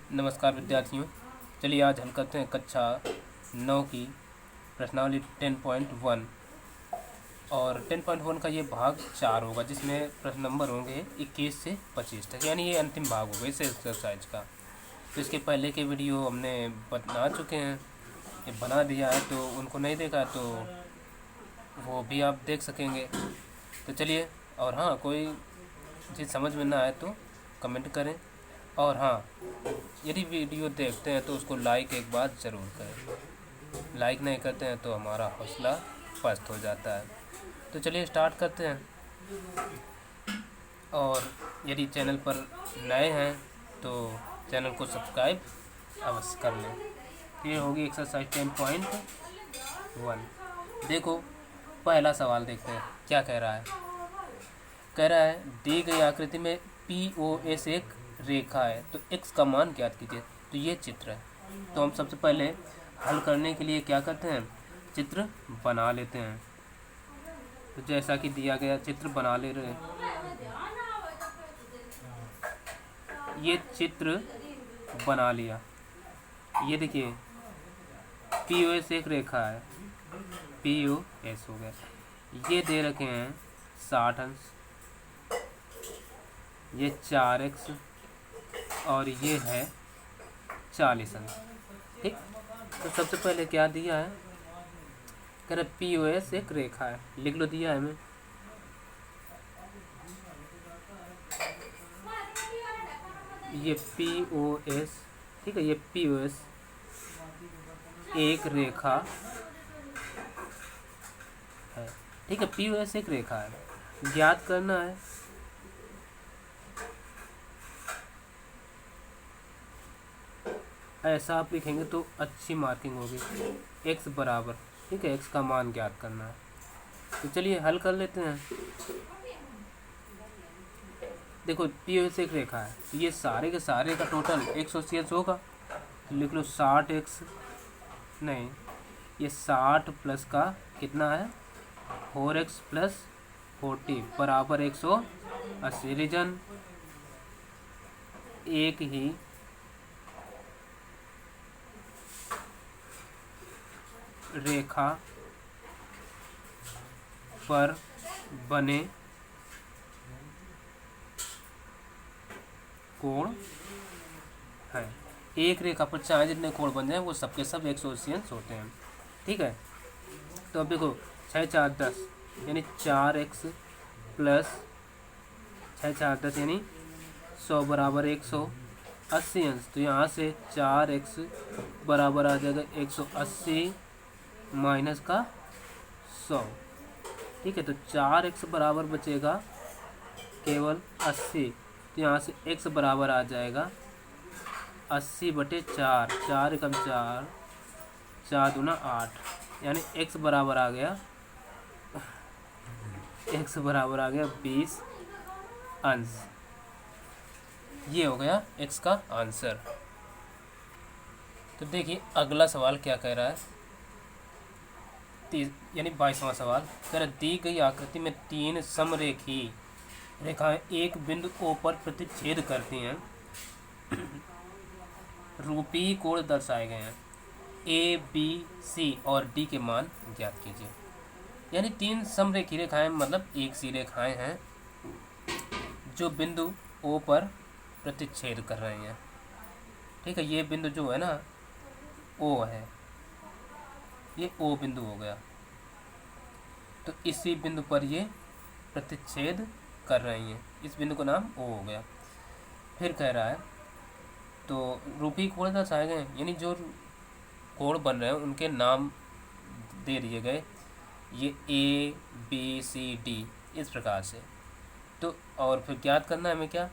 नमस्कार विद्यार्थियों। चलिए आज हल करते हैं कक्षा 9 की प्रश्नावली 10.1 और 10.1 का ये भाग 4 होगा, जिसमें प्रश्न नंबर होंगे 21 से 25 तक, यानी ये अंतिम भाग होगा इस एक्सरसाइज का। तो इसके पहले के वीडियो हमने बना चुके हैं, ये बना दिया है, तो उनको नहीं देखा तो वो भी आप देख सकेंगे। तो चलिए, और हाँ, कोई चीज़ समझ में ना आए तो कमेंट करें, और हाँ, यदि वीडियो देखते हैं तो उसको लाइक एक बार ज़रूर करें। लाइक नहीं करते हैं तो हमारा हौसला पस्त हो जाता है। तो चलिए स्टार्ट करते हैं। और यदि चैनल पर नए हैं तो चैनल को सब्सक्राइब अवश्य कर लें। तो ये होगी एक्सरसाइज 10.1। देखो, पहला सवाल देखते हैं क्या कह रहा है। कह रहा है दी गई आकृति में POS एक रेखा है, तो x का मान ज्ञात कीजिए। तो ये चित्र है, तो हम सबसे पहले हल करने के लिए क्या करते हैं, चित्र बना लेते हैं। तो जैसा कि दिया गया चित्र बना ले रहे हैं। ये चित्र बना लिया। ये देखिए POS एक रेखा है, POS हो गया। ये दे रखे हैं 60 अंश, ये 4x और ये है 40 अंश। ठीक, तो सबसे पहले क्या दिया है, कह रहे POS एक रेखा है, लिख लो, दिया है हमें। ये POS, ठीक है, ये POS एक रेखा है। ठीक है, POS एक रेखा है, ज्ञात करना है ऐसा आप लिखेंगे तो अच्छी मार्किंग होगी। x बराबर, ठीक है, x का मान ज्ञात करना है। तो चलिए हल कर लेते हैं। देखो POS एक रेखा है, तो ये सारे के सारे का टोटल 180 होगा। तो लिख लो 60x, नहीं, ये 60 प्लस का कितना है 4x प्लस 40 बराबर 180। रीजन एक ही रेखा पर बने कोण है। एक रेखा पर चाहे जितने कोण बन जाए वो सबके सब 180 अंश होते हैं। ठीक है, तो अब देखो 6 4 10 यानी 4x प्लस 6 4 10 यानी 100 बराबर 180 अंश। तो यहाँ से 4x बराबर आ जाएगा 180 माइनस का 100। ठीक है, तो 4x बराबर बचेगा केवल 80। तो यहाँ से x बराबर आ जाएगा 80/4, 4 एकम 4, 4 दूना 8, यानी x बराबर आ गया 20 अंश। ये हो गया x का आंसर। तो देखिए अगला सवाल क्या कह रहा है, यानी 22वां सवाल। कह रहा दी गई आकृति में 3 समरेखी रेखाएं एक बिंदु O पर प्रतिच्छेद करती हैं, रूपी कोण दर्शाए गए हैं, A, B, C और D के मान ज्ञात कीजिए। यानी 3 समरेखी रेखाएं मतलब एक सी रेखाएं हैं जो बिंदु O पर प्रतिच्छेद कर रही हैं। ठीक है, ये बिंदु जो है ना O है, ये O बिंदु हो गया। तो इसी बिंदु पर ये प्रतिच्छेद कर रही हैं, इस बिंदु का नाम O हो गया। फिर कह रहा है तो रूपी कोण दर्शाए गए, यानी जो कोण बन रहे हैं उनके नाम दे दिए गए, ये A, B, C, D इस प्रकार से। तो और फिर ज्ञात करना है हमें क्या,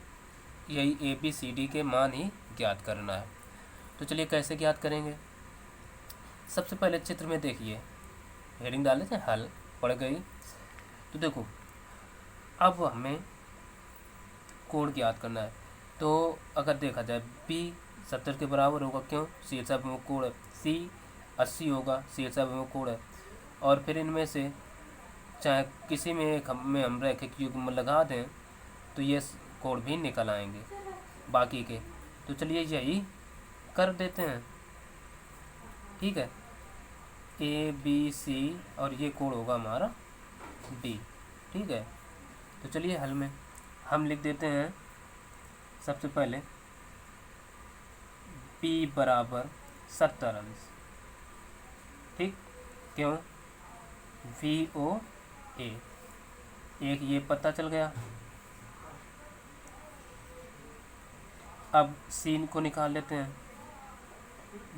यही A, B, C, D के मान ही ज्ञात करना है। तो चलिए कैसे ज्ञात करेंगे। सबसे पहले चित्र में देखिए, हेडिंग डाल लेते हैं, हल पड़ गई। तो देखो अब हमें कोण ज्ञात करना है। तो अगर देखा जाए B 70 के बराबर होगा, क्यों, शीर्षाभिमुख कोण है। C 80 होगा, शीर्षाभिमुख कोण है। और फिर इनमें से चाहे किसी में एक में हम रैखिक युग्म लगा दें तो ये कोण भी निकल आएंगे बाकी के। तो चलिए यही कर देते हैं, ठीक है। ए बी सी और ये कोड होगा हमारा डी, ठीक है। तो चलिए हल में हम लिख देते हैं सबसे पहले P बराबर 70 अंश, ठीक। क्यों? VOA एक ये पता चल गया। अब सीन को निकाल लेते हैं।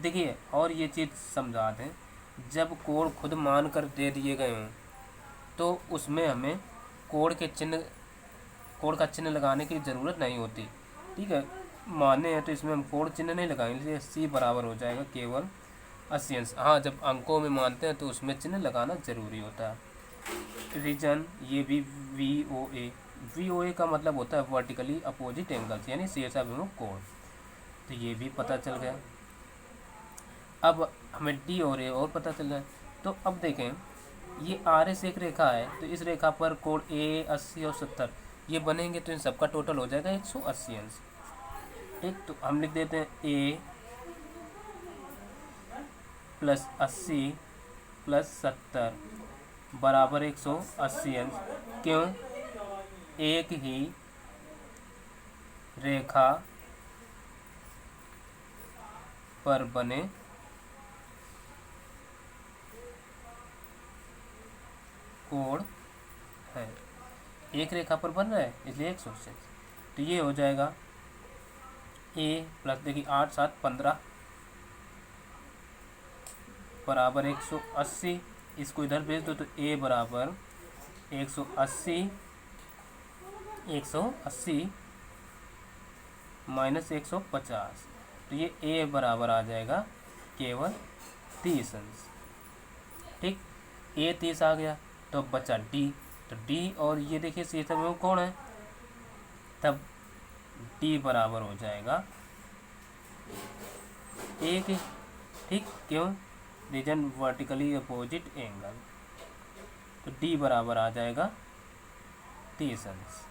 देखिए और ये चीज़ समझा दें, जब कोड खुद मान कर दे दिए गए हों तो उसमें हमें कोड का चिन्ह लगाने की ज़रूरत नहीं होती, ठीक है। माने हैं तो इसमें हम कोड चिन्ह नहीं लगाएंगे, इसलिए C बराबर हो जाएगा केवल 80 अंश। हाँ, जब अंकों में मानते हैं तो उसमें चिन्ह लगाना ज़रूरी होता है। रीजन ये भी VOA का मतलब होता है वर्टिकली अपोजिट एंगल्स, यानी शीर्षाभिमुख कोण। तो ये भी पता चल गया। अब हमें D और A और पता चल रहा है। तो अब देखें, ये RS एक रेखा है, तो इस रेखा पर कोण A 80 और 70 ये बनेंगे, तो इन सबका टोटल हो जाएगा 180 अंश, ठीक। तो हम लिख देते हैं A प्लस 80 प्लस 70 बराबर 180 अंश। क्यों? एक ही रेखा पर बने कोण है, एक रेखा पर बन रहा है इसलिए 180। तो ये हो जाएगा A प्लस, देखिए 8 7 15 बराबर 180। इसको इधर भेज दो तो A बराबर 180 माइनस 150। तो ये A बराबर आ जाएगा केवल 30 अंश, ठीक। A 30 आ गया तो अब बचा D। तो D और ये देखिए शीर्षाभिमुख कोण है, तब D बराबर हो जाएगा 1, ठीक। क्यों? Reason vertically opposite angle. तो D बराबर आ जाएगा 30 अंश।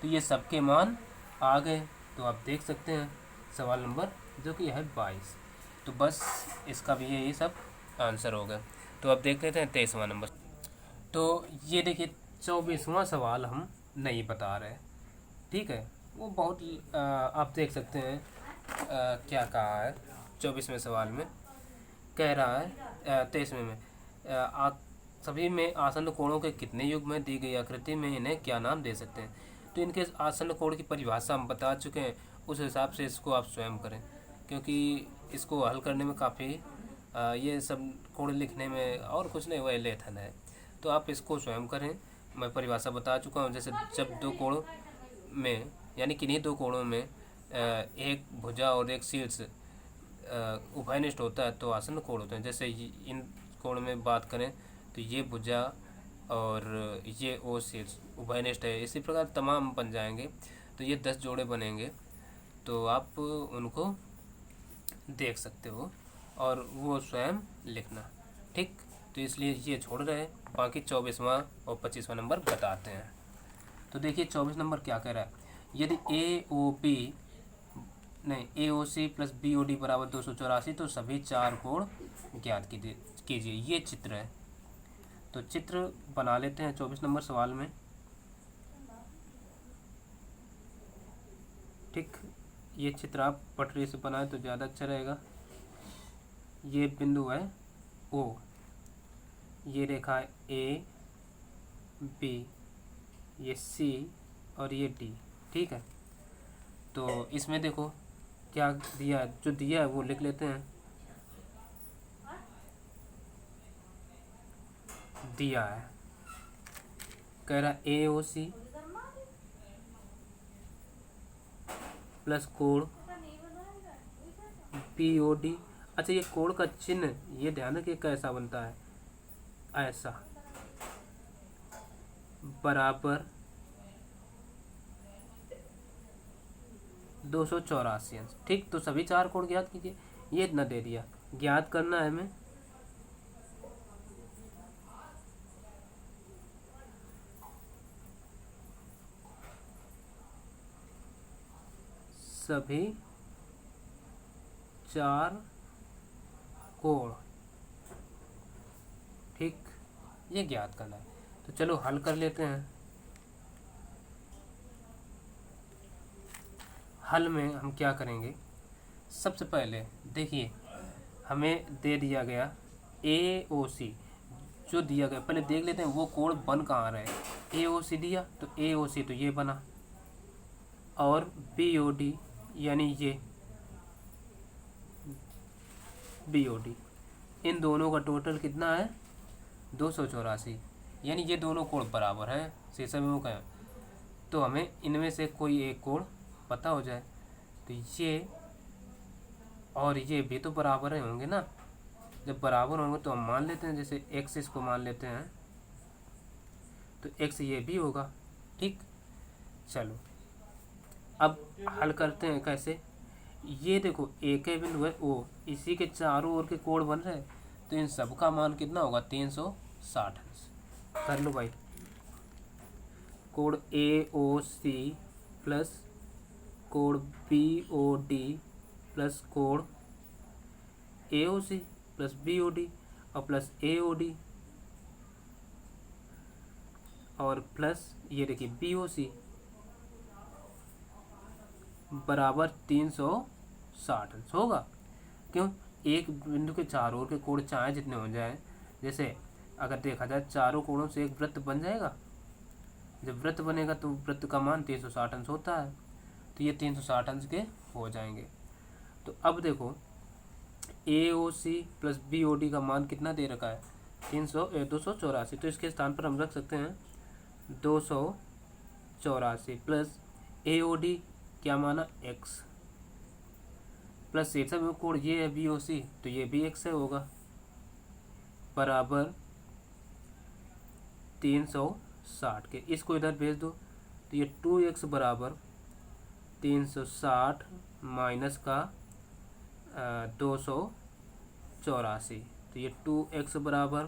तो ये सबके मान आ गए। तो आप देख सकते हैं सवाल नंबर जो कि है 22। तो बस इसका भी यही सब आंसर होगा। तो अब देख लेते हैं 23वां नंबर। तो ये देखिए 24वां सवाल हम नहीं बता रहे, ठीक है। वो बहुत आप देख सकते हैं क्या कहा है 24वें सवाल में। कह रहा है 23वें में सभी में आसन्न कोणों के कितने युग्म दी गई आकृति में इन्हें क्या नाम दे सकते हैं। तो इनके आसन्न कोण की परिभाषा हम बता चुके हैं, उस हिसाब से इसको आप स्वयं करें, क्योंकि इसको हल करने में काफ़ी ये सब कोण लिखने में और कुछ नहीं, वह लेखन है। तो आप इसको स्वयं करें, मैं परिभाषा बता चुका हूँ। जैसे जब दो कोणों में, यानी किन्हीं दो कोणों में एक भुजा और एक शीर्ष उभयनिष्ठ होता है तो आसन्न कोण होते हैं। जैसे इन कोण में बात करें तो ये भुजा और ये ओ शीर्ष उभयनिष्ठ है, इसी प्रकार तमाम बन जाएंगे। तो ये 10 जोड़े बनेंगे, तो आप उनको देख सकते हो और वो स्वयं लिखना, ठीक। तो इसलिए ये छोड़ रहे हैं, बाकी 24वां और 25वां नंबर बताते हैं। तो देखिए 24 नंबर क्या कह रहा है, यदि AOC प्लस BOD बराबर 284 तो सभी 4 कोण ज्ञात कीजिए। ये चित्र है, तो चित्र बना लेते हैं 24 नंबर सवाल में, ठीक। ये चित्र आप पटरी से बनाएं तो ज़्यादा अच्छा रहेगा। ये बिंदु है O, ये रेखा है A B, ये C और ये D, ठीक है। तो इसमें देखो क्या दिया है, जो दिया है वो लिख लेते हैं। दिया है, कह रहा AOC प्लस कोण BOD। अच्छा, ये कोण का चिन्ह ये ध्यान रखिए कैसा बनता है, ऐसा, बराबर 284 अंश, ठीक। तो सभी 4 कोण ज्ञात कीजिए। ये इतना दे दिया, ज्ञात करना है हमें सभी 4 कोण, ठीक, ये ज्ञात करना है। तो चलो हल कर लेते हैं। हल में हम क्या करेंगे, सबसे पहले देखिए हमें दे दिया गया AOC, जो दिया गया पहले देख लेते हैं वो कोण बन कहाँ रहा है। AOC दिया तो AOC तो ये बना, और BOD यानी ये BOD, इन दोनों का टोटल कितना है 284, यानी ये दोनों कोण बराबर हैं शीर्षक में का। तो हमें इनमें से कोई एक कोण पता हो जाए, तो ये और ये भी तो बराबर ही होंगे ना। जब बराबर होंगे तो हम मान लेते हैं, जैसे x इसको मान लेते हैं तो x ये भी होगा, ठीक। चलो अब हल करते हैं कैसे। ये देखो एक बिंदु है O, इसी के चारों ओर के कोण बन रहे हैं, तो इन सब का मान कितना होगा 360 अंश। कर लो भाई, कोण AOC प्लस कोण BOD प्लस कोण AOC प्लस BOD और प्लस AOD और प्लस ये देखिए BOC बराबर 360 अंश होगा। क्यों, एक बिंदु के चारों ओर के कोण चाहे जितने हो जाए, जैसे अगर देखा जाए चारों कोणों से एक वृत्त बन जाएगा, जब वृत्त बनेगा तो वृत्त का मान 360 अंश होता है, तो ये 360 अंश के हो जाएंगे। तो अब देखो AOC प्लस BOD का मान कितना दे रखा है 284, तो इसके स्थान पर हम रख सकते हैं 284 प्लस AOD क्या माना x प्लस शीर्षक में कोण ये है BOC, तो ये भी x है होगा, बराबर 360 के। इसको इधर भेज दो तो ये 2x बराबर 360 माइनस का 284, तो ये 2x बराबर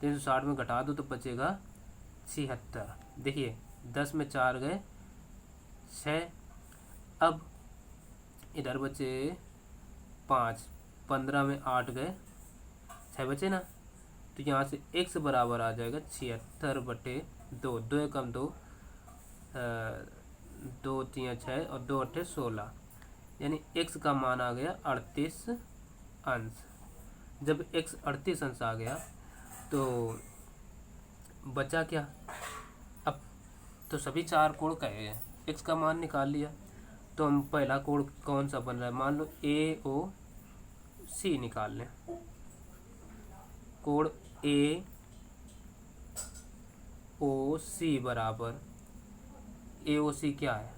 360 में घटा दो तो बचेगा 76। देखिए 10 में 4 गए 6, अब इधर बचे 5, 15 में 8 गए 6 बचे ना, तो यहाँ से x बराबर आ जाएगा 76/2, 2 एकम 2, 2 3 6 और 2 8 16, यानी x का मान आ गया 38 अंश। जब x 38 अंश आ गया तो बचा क्या, अब तो सभी चार कोण कहे हैं, x का मान निकाल लिया, तो हम पहला कोण कौन सा बन रहा है, मान लो AOC निकाल लें। कोण AOC बराबर AOC क्या है,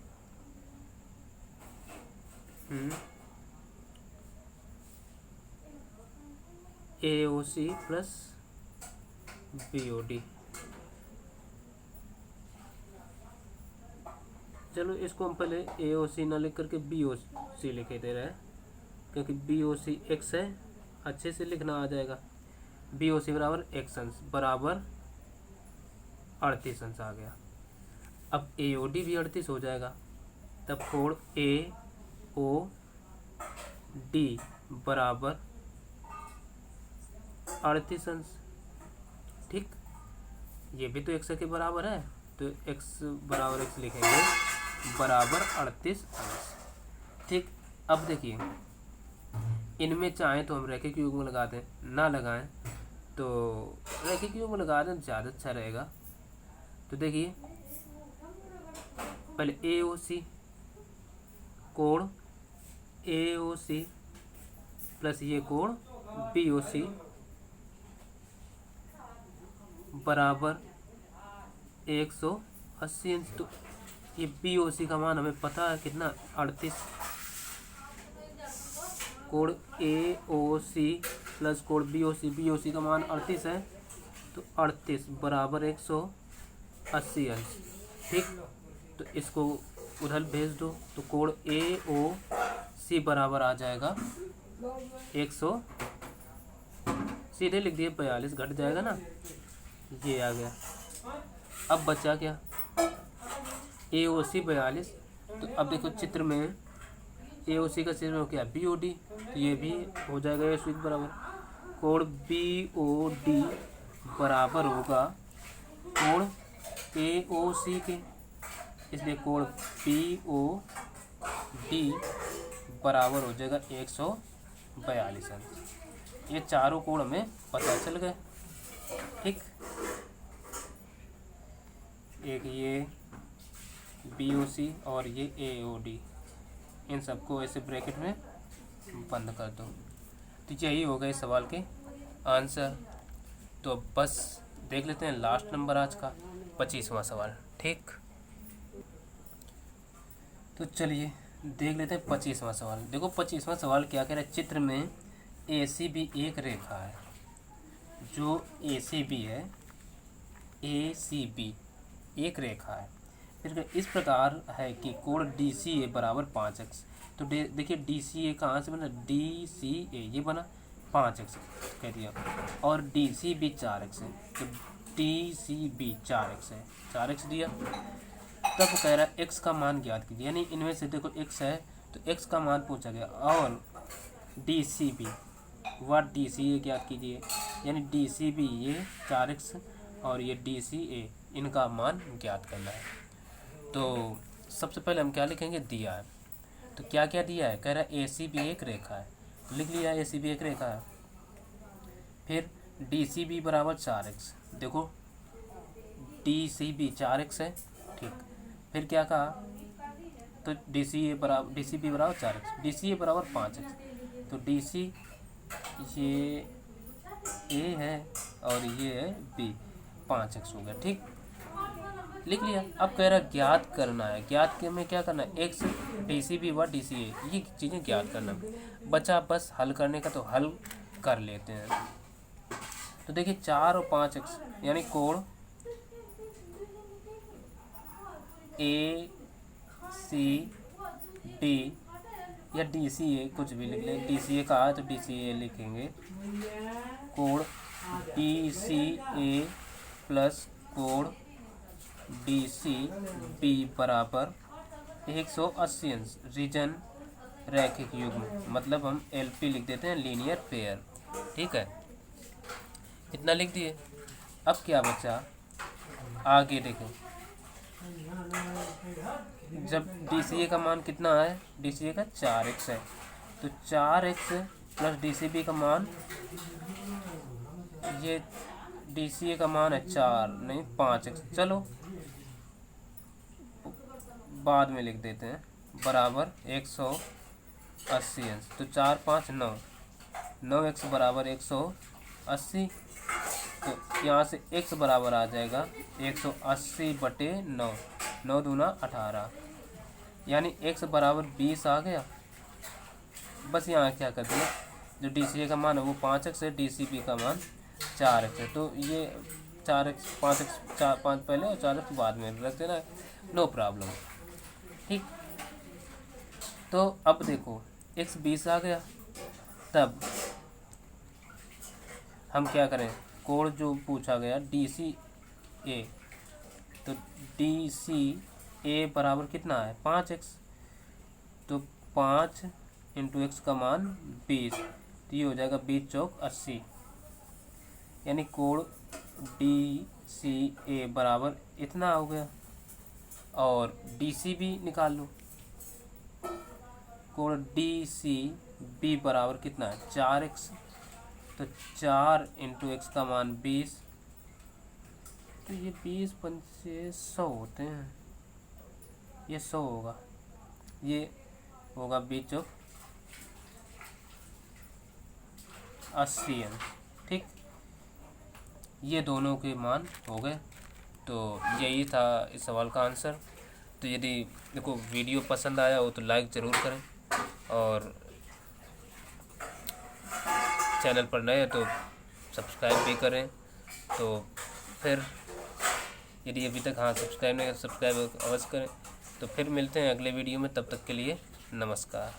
AOC प्लस BOD। चलो इसको हम पहले AOC ना लिख करके BOC लिखे दे रहे हैं, क्योंकि BOC x है, अच्छे से लिखना आ जाएगा। BOC बराबर x अंश बराबर 38 अंश आ गया। अब AOD भी 38 हो जाएगा, तब कोण AOD बराबर 38 अंश, ठीक। ये भी तो x के बराबर है, तो x बराबर x लिखेंगे बराबर 38 अंश, ठीक। अब देखिए इनमें चाहें तो हम रैखिक युग्म लगा दें, ना लगाएं तो रैखिक युग्म लगा दें ज़्यादा अच्छा रहेगा। तो देखिए पहले AOC, कोण AOC प्लस ये कोण BOC बराबर 180 अंश। तो ये BOC का मान हमें पता है कितना 38, कोण AOC प्लस कोण BOC का मान 38 है, तो 38 बराबर 180 अंश, ठीक। तो इसको उधर भेज दो तो कोण AOC बराबर आ जाएगा 100, सीधे लिख दिए 42, घट जाएगा ना, ये आ गया। अब बचा क्या AOC 42, तो अब देखो चित्र में AOC का क्षेत्र हो क्या BOD, तो ये भी हो जाएगा AOC के बराबर। कोण BOD बराबर होगा कोण AOC के, इसलिए कोण BOD बराबर हो जाएगा 142 अंश। ये चारों कोण हमें पता चल गए। ठीक, एक ये BOC और ये AOD, इन सबको ऐसे ब्रैकेट में बंद कर दो। तो यही हो गए सवाल के आंसर। तो बस देख लेते हैं लास्ट नंबर आज का 25वां सवाल। ठीक, तो चलिए देख लेते हैं 25वां सवाल। देखो 25वां सवाल क्या कह रहा है, चित्र में ACB एक रेखा है, जो ACB है, ACB एक रेखा है। फिर इस प्रकार है कि कोण DCA बराबर 5x। तो देखिए DCA कहाँ से बना, DCA ये बना 5x कह दिया, और DCB 4x है, तो DCB 4x है, 4x दिया। तब कह रहा है x का मान ज्ञात कीजिए, यानी इनमें से देखो x है तो x का मान पूछा गया, और DCB व DCA ज्ञात कीजिए, यानी DCB ये 4x और ये DCA इनका मान ज्ञात करना है। तो सबसे पहले हम क्या लिखेंगे, दिया है, तो क्या क्या दिया है, कह रहा है ACB एक रेखा है, लिख लिया ACB एक रेखा है। फिर DCB बराबर 4x, देखो DCB 4x है। ठीक, फिर क्या कहा, तो DCB बराबर 4x, DCA बराबर 5x, तो DC ये A है और ये है B, 5x हो गया। ठीक, लिख लिया। अब कह रहा है ज्ञात करना है, ज्ञात के में क्या करना है, x DCB व DCA ये चीज़ें ज्ञात करना है। बचा बस हल करने का, तो हल कर लेते हैं। तो देखिए 4 और 5x, यानी कोण ACB या DCA कुछ भी लिख लें, DCA का है तो DCA लिखेंगे, कोण DCA प्लस कोण DCB बराबर 180 अंश। रीजन रैखिक युग्म, मतलब हम LP लिख देते हैं, लीनियर पेयर। ठीक है, इतना लिख दिए। अब क्या बचा, आगे देखें, जब DCA का मान कितना है, DCA का 4x है, तो 4x प्लस DCB का मान, ये DCA का मान है 4 नहीं 5x, चलो बाद में लिख देते हैं, बराबर 180 अंश। तो 4 5 9, 9x बराबर 180, तो यहाँ से x बराबर आ जाएगा 180/9, 9 दूना 18, यानी x बराबर 20 आ गया। बस यहाँ क्या कर दिया, जो DCA का मान है वो 5x है, DCB का मान 4x है, तो ये 4x 5x 5 पहले और 4x बाद में रख देना, नो प्रॉब्लम। ठीक, तो अब देखो x 20 आ गया, तब हम क्या करें, कोण जो पूछा गया DCA, तो DCA बराबर कितना है 5x, तो 5 × x का मान 20, तो ये हो जाएगा 20 चौक 80, यानी कोण DCA बराबर इतना हो गया। और DCB निकाल लो, कोण DCB बराबर कितना है 4x, तो 4 × x का मान 20, तो ये 20 पंचे 100 होते हैं, ये 100 होगा, ये होगा 20 चौक 80 अंश। ठीक, ये दोनों के मान हो गए। तो यही था इस सवाल का आंसर। तो यदि देखो वीडियो पसंद आया हो तो लाइक ज़रूर करें, और चैनल पर नए हैं तो सब्सक्राइब भी करें। तो फिर यदि अभी तक सब्सक्राइब नहीं, सब्सक्राइब अवश्य करें। तो फिर मिलते हैं अगले वीडियो में, तब तक के लिए नमस्कार।